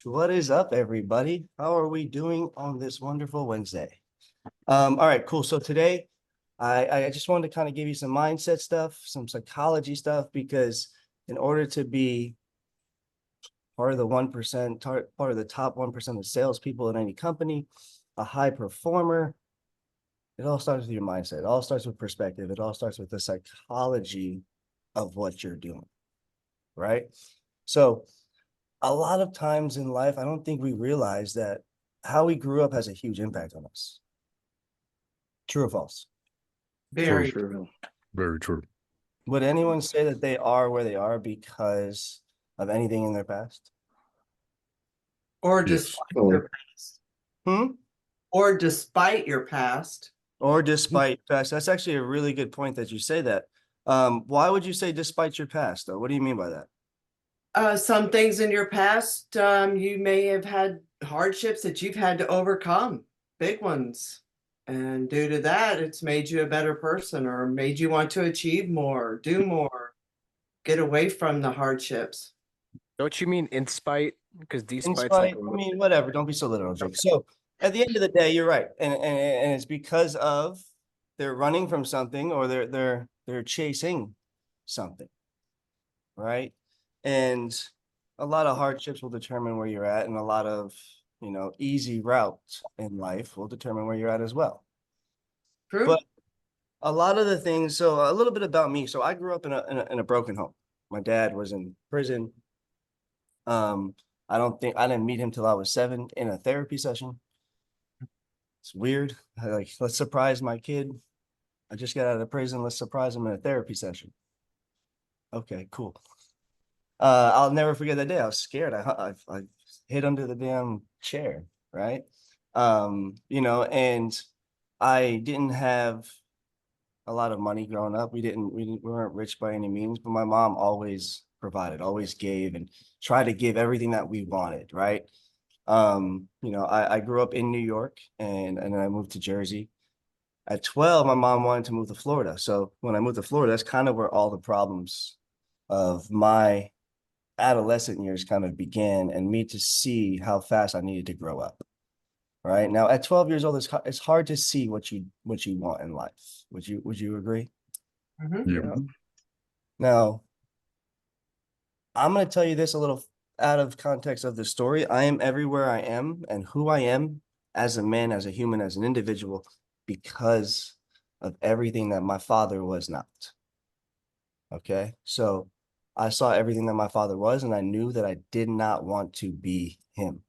What is up, everybody? How are we doing on this wonderful Wednesday? All right, cool. So today, I just wanted to kind of give you some mindset stuff, some psychology stuff, because in order to be part of the 1%, part of the top 1% of salespeople in any company, a high performer, it all starts with your mindset. It all starts with perspective. It all starts with the psychology of what you're doing, right? So a lot of times in life, I don't think we realize that how we grew up has a huge impact on us. True or false? Very True. Very true. Would anyone say that they are where they are because of anything in their past? Or Yes. despite Oh. your past. Hmm? Or despite your past. Or despite past? That's actually a really good point that you say that. Why would you say despite your past, though? What do you mean by that? Some things in your past, you may have had hardships that you've had to overcome, big ones. And due to that, it's made you a better person or made you want to achieve more, do more, get away from the hardships. Don't you mean in spite? Because In despite's like spite, I mean, whatever. Don't be so literal, Jake. So at the end of the day, you're right, and it's because of they're running from something or they're chasing something, right? And a lot of hardships will determine where you're at, and a lot of easy routes in life will determine where you're at as well. True. But a lot of the things. So a little bit about me. So I grew up in a broken home. My dad was in prison. I didn't meet him till I was 7 in a therapy session. It's weird. Let's surprise my kid. I just got out of prison. Let's surprise him in a therapy session. Okay, cool. I'll never forget that day. I was scared. I hid under the damn chair, right? And I didn't have a lot of money growing up. We weren't rich by any means, but my mom always provided, always gave, and tried to give everything that we wanted, right? I grew up in New York and then I moved to Jersey. At 12, my mom wanted to move to Florida. So when I moved to Florida, that's kind of where all the problems of my adolescent years kind of began, and me to see how fast I needed to grow up. Right now, at 12 years old, it's hard to see what you want in life. Would you agree? Mm-hmm. Yeah. Now, I'm going to tell you this a little out of context of the story. I am everywhere I am and who I am as a man, as a human, as an individual, because of everything that my father was not. Okay, so I saw everything that my father was, and I knew that I did not want to be him.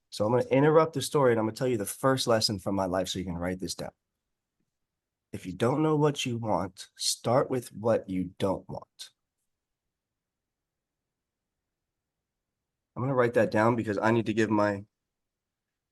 So I'm going to interrupt the story, and I'm going to tell you the first lesson from my life so you can write this down. If you don't know what you want, start with what you don't want. I'm going to write that down because I need to give my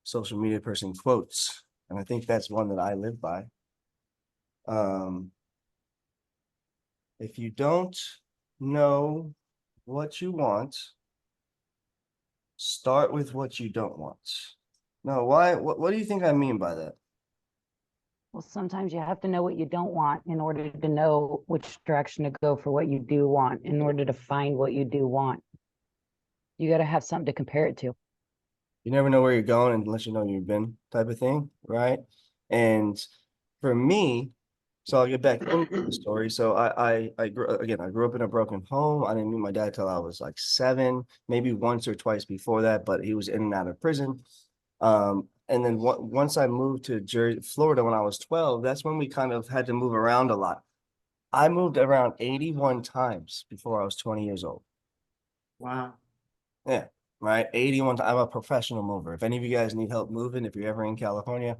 social media person quotes, and I think that's one that I live by. If you don't know what you want, start with what you don't want. No, why? What do you think I mean by that? Well, sometimes you have to know what you don't want in order to know which direction to go for what you do want, in order to find what you do want. You got to have something to compare it to. You never know where you're going unless you know you've been, type of thing, right? And for me, so I'll get back into the story. So I grew up in a broken home. I didn't meet my dad till I was like 7, maybe once or twice before that, but he was in and out of prison. And then once I moved to Florida when I was 12, that's when we kind of had to move around a lot. I moved around 81 times before I was 20 years old. Wow. Yeah, right. 81 I'm a professional mover. If any of you guys need help moving, if you're ever in California,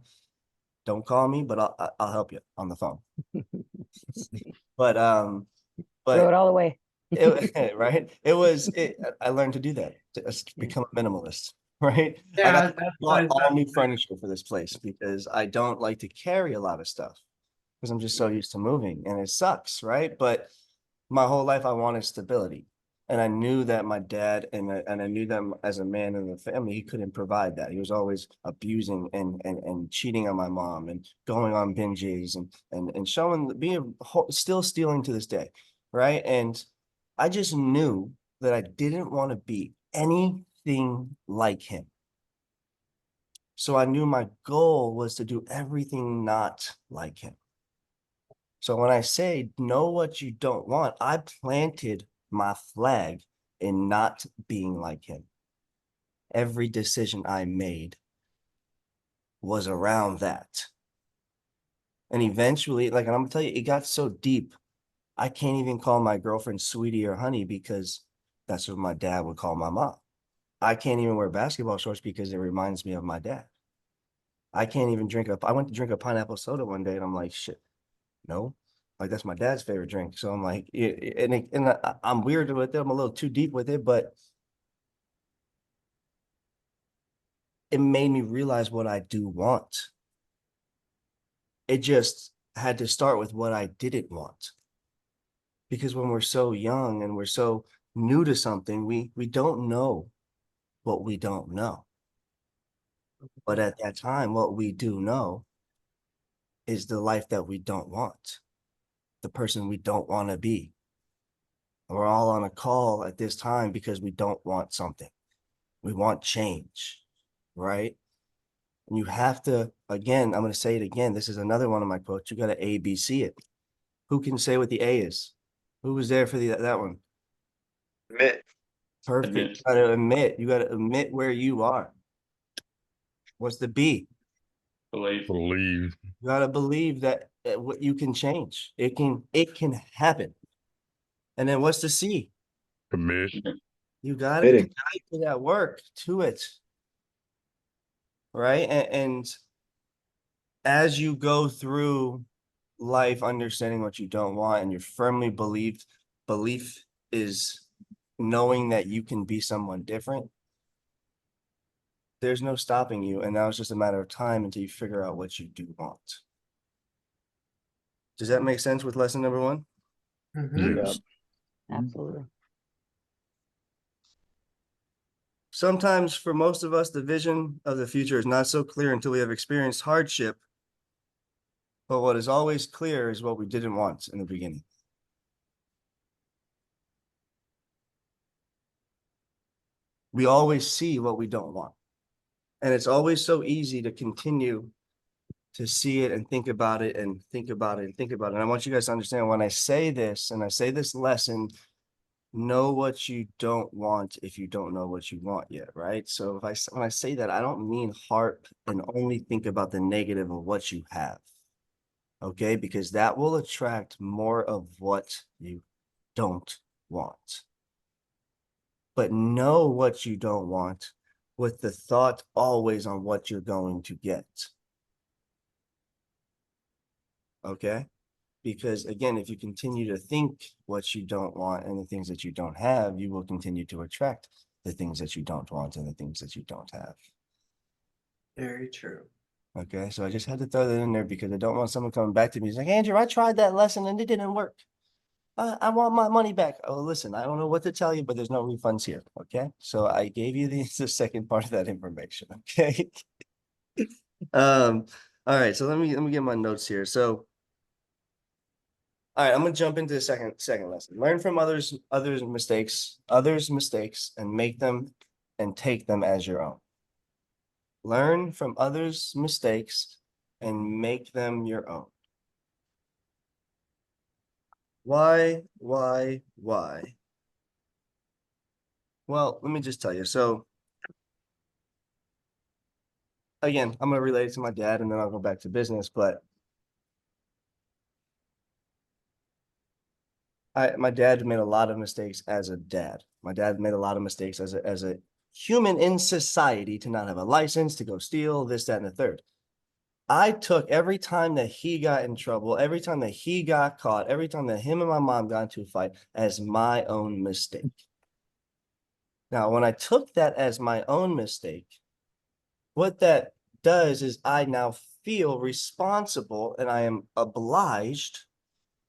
don't call me, but I'll help you on the phone. But Throw it all away. right. I learned to do that, to become a minimalist, right? Yeah, I bought all new furniture for this place because I don't like to carry a lot of stuff because I'm just so used to moving, and it sucks, right? But my whole life I wanted stability. And I knew that my dad and I knew that as a man in the family, he couldn't provide that. He was always abusing and cheating on my mom and going on binges and still stealing to this day, right? And I just knew that I didn't want to be anything everything like him. So I knew my goal was to do everything not like him. So when I say know what you don't want, I planted my flag in not being like him. Every decision I made was around that. And eventually, like, and I'm gonna tell you, it got so deep, I can't even call my girlfriend sweetie or honey because that's what my dad would call my mom. I can't even wear basketball shorts because it reminds me of my dad. I can't even I went to drink a pineapple soda one day and I'm like, shit, no, like that's my dad's favorite drink. So I'm like, I'm weird with it. I'm a little too deep with it, but it made me realize what I do want. It just had to start with what I didn't want. Because when we're so young and we're so new to something, we don't know what we don't know. But at that time, what we do know is the life that we don't want, the person we don't want to be. We're all on a call at this time because we don't want something. We want change, right? And you have to, again, I'm going to say it again. This is another one of my quotes. You got to ABC it. Who can say what the A is? Who was there for that one? Admit. Perfect. Admit. You got to admit. You got to admit where you are. What's the B? Believe. Believe. You got to believe that what you can change. It can happen. And then what's the C? Commit. You got to Fitting. commit to that work, to it. Right? And as you go through life understanding what you don't want and you firmly belief is knowing that you can be someone different, there's no stopping you. And now it's just a matter of time until you figure out what you do want. Does that make sense with lesson number 1? Mhm. Yes. Absolutely. Sometimes for most of us, the vision of the future is not so clear until we have experienced hardship. But what is always clear is what we didn't want in the beginning. We always see what we don't want. And it's always so easy to continue to see it and think about it and think about it and think about it. And I want you guys to understand when I say this and I say this lesson, know what you don't want if you don't know what you want yet, right? So when I say that, I don't mean harp and only think about the negative of what you have. Okay, because that will attract more of what you don't want. But know what you don't want with the thought always on what you're going to get. Okay? Because again, if you continue to think what you don't want and the things that you don't have, you will continue to attract the things that you don't want and the things that you don't have. Very true. Okay, so I just had to throw that in there because I don't want someone coming back to me. He's like, Andrew, I tried that lesson and it didn't work. I want my money back. Oh, listen, I don't know what to tell you, but there's no refunds here. Okay, so I gave you the second part of that information. Okay. All right, so let me get my notes here. So, all right, I'm gonna jump into the second lesson. Learn from others mistakes, and make them and take them as your own. Learn from others' mistakes and make them your own. Why? Well, let me just tell you. So again, I'm gonna relate it to my dad and then I'll go back to business, but my dad made a lot of mistakes as a dad. My dad made a lot of mistakes as a human in society to not have a license, to go steal, this, that, and the third. I took every time that he got in trouble, every time that he got caught, every time that him and my mom got into a fight as my own mistake. Now, when I took that as my own mistake, what that does is I now feel responsible and I am obliged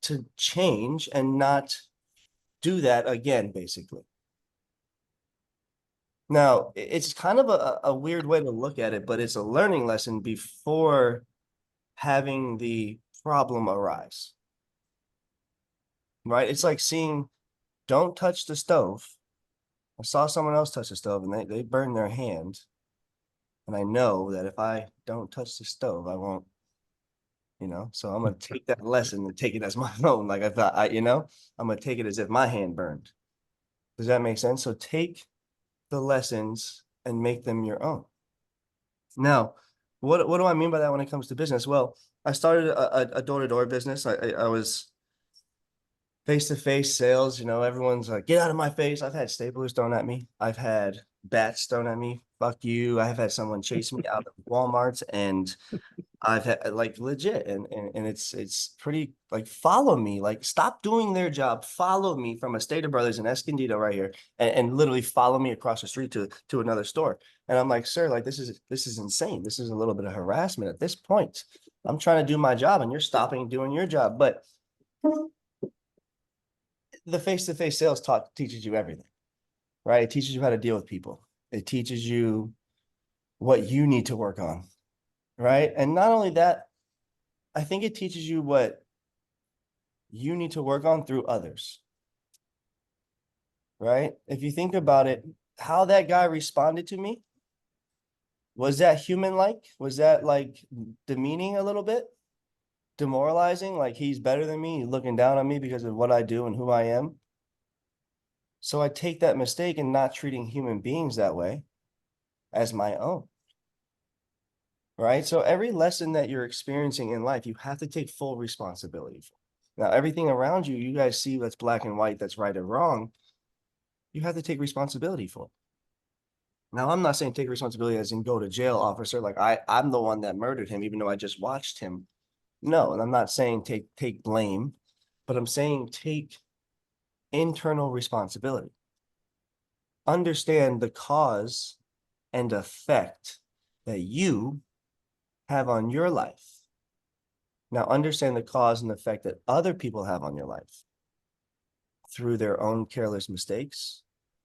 to change and not do that again, basically. Now, it's kind of a weird way to look at it, but it's a learning lesson before having the problem arise, right? It's like seeing, don't touch the stove I saw someone else touch the stove and they burned their hand. And I know that if I don't touch the stove, I won't, so I'm gonna take that lesson and take it as my own. Like I thought, I'm gonna take it as if my hand burned. Does that make sense? So take the lessons and make them your own. Now, what do I mean by that when it comes to business? Well, I started a door-to-door business. I was face-to-face sales, everyone's like, get out of my face. I've had staplers thrown at me. I've had bats thrown at me. Fuck you. I have had someone chase me out of Walmart, and I've had like legit, and it's pretty like, follow me, like stop doing their job, follow me from Esteta Brothers in Escondido right here, and literally follow me across the street to another store. And I'm like, sir, like this is insane. This is a little bit of harassment at this point. I'm trying to do my job and you're stopping doing your job. But the face-to-face sales talk teaches you everything, right? It teaches you how to deal with people. It teaches you what you need to work on, right? And not only that, I think it teaches you what you need to work on through others, right? If you think about it, how that guy responded to me, was that human-like? Was that like demeaning a little bit? Demoralizing? Like he's better than me, he's looking down on me because of what I do and who I am? So I take that mistake in not treating human beings that way as my own. Right? So every lesson that you're experiencing in life, you have to take full responsibility for. Now, everything around you, you guys see that's black and white, that's right or wrong. You have to take responsibility for. Now, I'm not saying take responsibility as in go to jail, officer. Like I'm the one that murdered him, even though I just watched him. No, and I'm not saying take blame, but I'm saying take internal responsibility. Understand the cause and effect that you have on your life. Now, understand the cause and effect that other people have on your life through their own careless mistakes,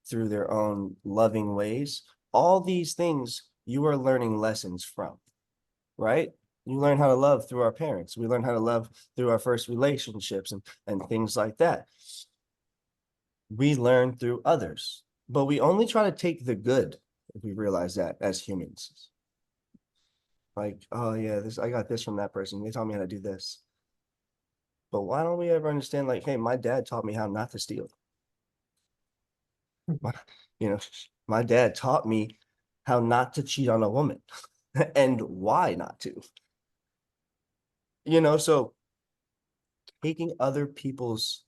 through their own loving ways. All these things you are learning lessons from, right? You learn how to love through our parents. We learn how to love through our first relationships and things like that. We learn through others, but we only try to take the good if we realize that as humans. Like, oh yeah, I got this from that person. They taught me how to do this. But why don't we ever understand, like, hey, my dad taught me how not to steal. My dad taught me how not to cheat on a woman and why not to. So taking other people's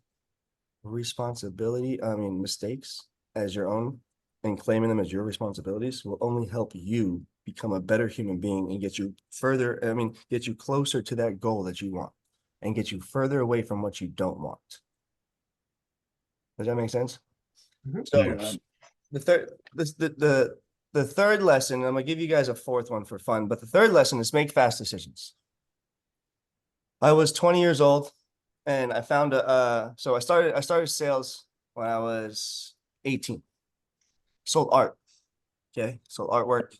mistakes as your own and claiming them as your responsibilities will only help you become a better human being and get you get you closer to that goal that you want and get you further away from what you don't want. Does that make sense? Mhm. So Yes. the third lesson, I'm gonna give you guys a fourth one for fun, but the third lesson is make fast decisions. I was 20 years old and I found so I started sales when I was 18. Sold art. Okay. Sold artwork.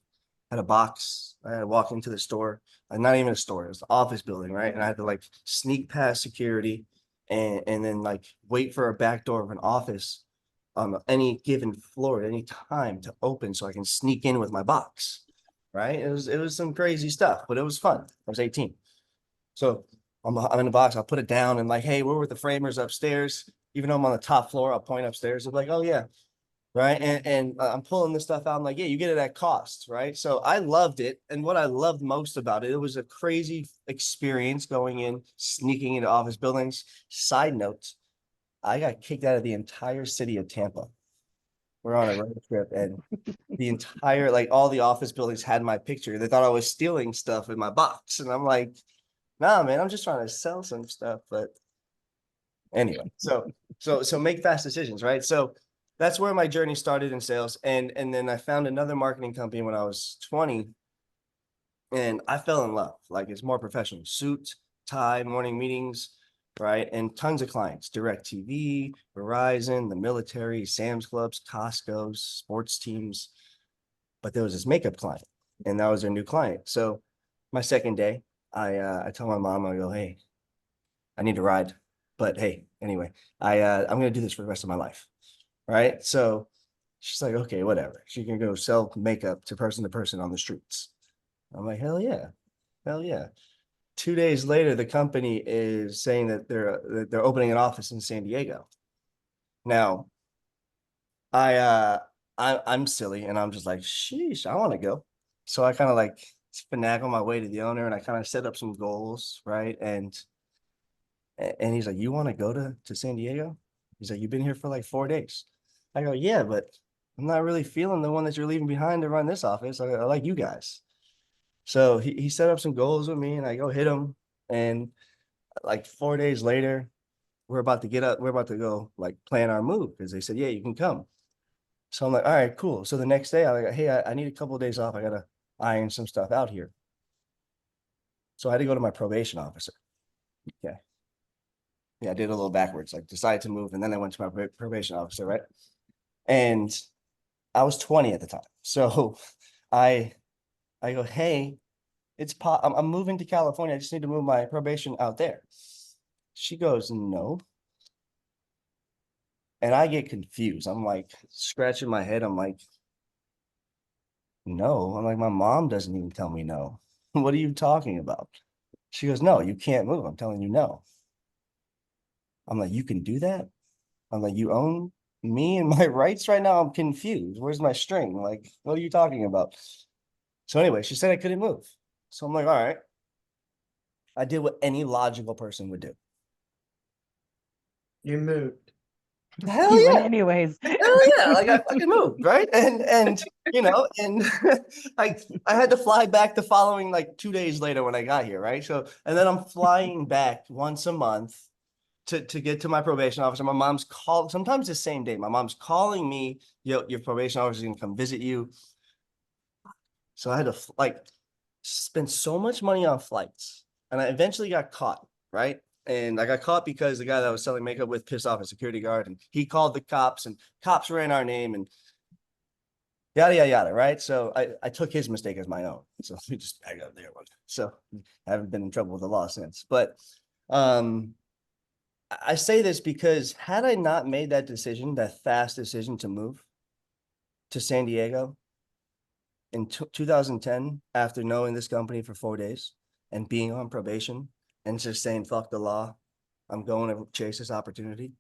Had a box. I had to walk into the store. Not even a store, it was the office building, right? And I had to like sneak past security and then like wait for a back door of an office on any given floor at any time to open so I can sneak in with my box. Right. It was some crazy stuff, but it was fun. I was 18. So I'm in the box, I'll put it down and like, hey, we're with the framers upstairs. Even though I'm on the top floor, I'll point upstairs. I'm like, oh yeah. Right. And I'm pulling this stuff out. I'm like, yeah, you get it at cost. Right. So I loved it. And what I loved most about it, it was a crazy experience going in, sneaking into office buildings. Side note, I got kicked out of the entire city of Tampa. We're on a road trip and the entire, like all the office buildings had my picture. They thought I was stealing stuff in my box. And I'm like, nah, man, I'm just trying to sell some stuff. But anyway, so make fast decisions, right? So that's where my journey started in sales. And then I found another marketing company when I was 20 and I fell in love. Like it's more professional, suit, tie, morning meetings, right? And tons of clients, DirecTV, Verizon, the military, Sam's Clubs, Costco's, sports teams. But there was this makeup client and that was their new client. So my second day, I tell my mom, I go, hey, I need to ride. But hey, anyway, I'm gonna do this for the rest of my life. Right. So She's like, okay, whatever. She can go sell makeup to person on the streets. I'm like, hell yeah. Hell yeah. 2 days later, the company is saying that they're opening an office in San Diego. Now, I'm silly and I'm just like, sheesh, I want to go. So I kind of like finagle my way to the owner and I kind of set up some goals, right? And he's like, you want to go to San Diego? He's like, you've been here for like 4 days. I go, yeah, but I'm not really feeling the one that you're leaving behind to run this office. I like you guys. So he set up some goals with me and I go hit him. And like 4 days later, we're about to get up. We're about to go like plan our move because they said, yeah, you can come. So I'm like, all right, cool. So the next day I like, hey, I need a couple of days off. I got to iron some stuff out here. So I had to go to my probation officer. Okay. Yeah, I did a little backwards, like decided to move. And then I went to my probation officer, right? And I was 20 at the time. So I go, hey, I'm moving to California. I just need to move my probation out there. She goes, no. And I get confused. I'm like scratching my head. I'm like, no. I'm like, my mom doesn't even tell me no. What are you talking about? She goes, no, you can't move. I'm telling you no. I'm like, you can do that? I'm like, you own me and my rights right now? I'm confused. Where's my string? Like, what are you talking about? So anyway, she said I couldn't move. So I'm like, all right. I did what any logical person would do. You moved. Hell You went yeah. anyways. Hell yeah. Like I fucking moved, right? And you know, and I had to fly back the following like 2 days later when I got here, right? So and then I'm flying back once a month to get to my probation officer. My mom's called sometimes the same day. My mom's calling me, your probation officer is gonna come visit you. So I had to like spend so much money on flights. And I eventually got caught, right? And I got caught because the guy that I was selling makeup with pissed off a security guard and he called the cops and cops ran our name and yada, yada, yada, right? So I took his mistake as my own. So we just back up there. So I haven't been in trouble with the law since. But I say this because had I not made that decision, that fast decision to move to San Diego in 2010, after knowing this company for 4 days and being on probation and just saying, fuck the law, I'm going to chase this opportunity,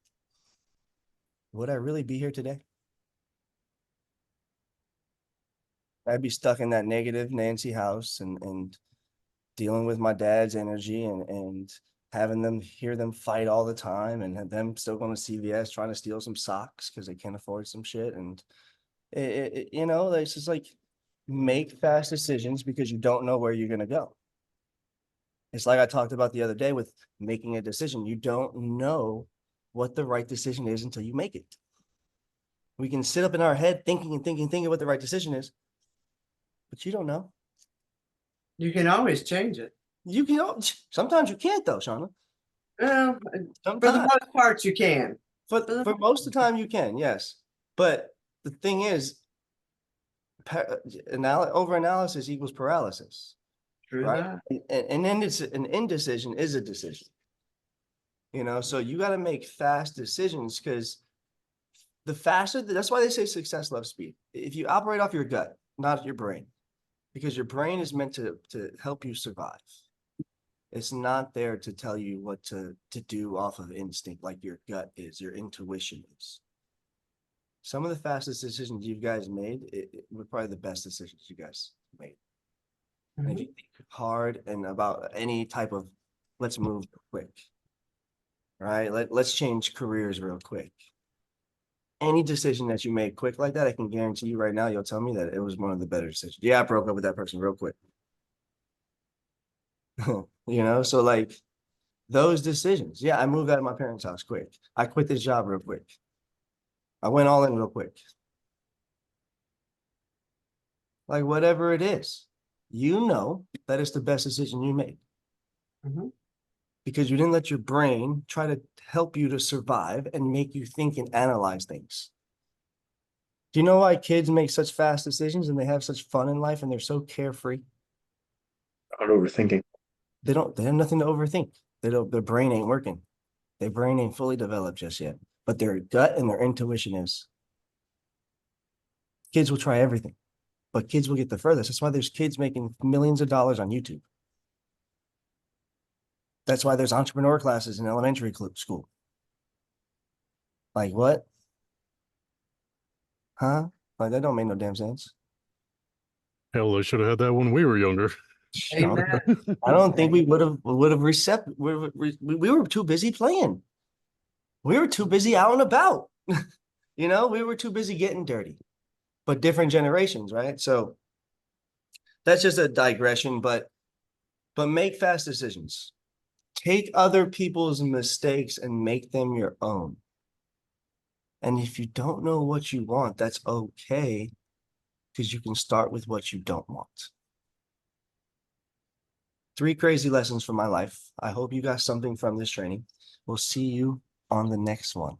would I really be here today? I'd be stuck in that negative Nancy house and dealing with my dad's energy and having them hear them fight all the time and them still going to CVS trying to steal some socks because they can't afford some shit. And you know, it's just like make fast decisions because you don't know where you're going to go. It's like I talked about the other day with making a decision. You don't know what the right decision is until you make it. We can sit up in our head thinking what the right decision is, but you don't know. You can always change it. You can sometimes you can't though, Shauna. Well, for the Sometimes most part, you can. for most of the time you can, yes. But the thing is, over analysis equals paralysis, True right? that. And then it's an indecision is a decision. You know, so you got to make fast decisions because the faster, that's why they say success loves speed. If you operate off your gut, not your brain, because your brain is meant to help you survive. It's not there to tell you what to do off of instinct like your gut is, your intuition is. Some of the fastest decisions you guys made were probably the best decisions you guys made. And if you think hard and about any type of, let's move quick, right? Let's change careers real quick. Any decision that you make quick like that, I can guarantee you right now, you'll tell me that it was one of the better decisions. Yeah, I broke up with that person real quick. You know, so like those decisions. Yeah, I moved out of my parents' house quick. I quit this job real quick. I went all in real quick. Like whatever it is, you know that it's the best decision you made. Because you didn't let your brain try to help you to survive and make you think and analyze things. Do you know why kids make such fast decisions and they have such fun in life and they're so carefree? Not overthinking. They have nothing to overthink. Their brain ain't working. Their brain ain't fully developed just yet, but their gut and their intuition is. Kids will try everything, but kids will get the furthest. That's why there's kids making millions of dollars on YouTube. That's why there's entrepreneur classes in elementary school. Like what? Huh? Like that don't make no damn sense. Hell, I should have had that when we were younger. Amen. I don't think we would have recept. We were too busy playing. We were too busy out and about. You know, we were too busy getting dirty. But different generations, right? So that's just a digression, but make fast decisions. Take other people's mistakes and make them your own. And if you don't know what you want, that's okay, because you can start with what you don't want. 3 crazy lessons from my life. I hope you got something from this training. We'll see you on the next one.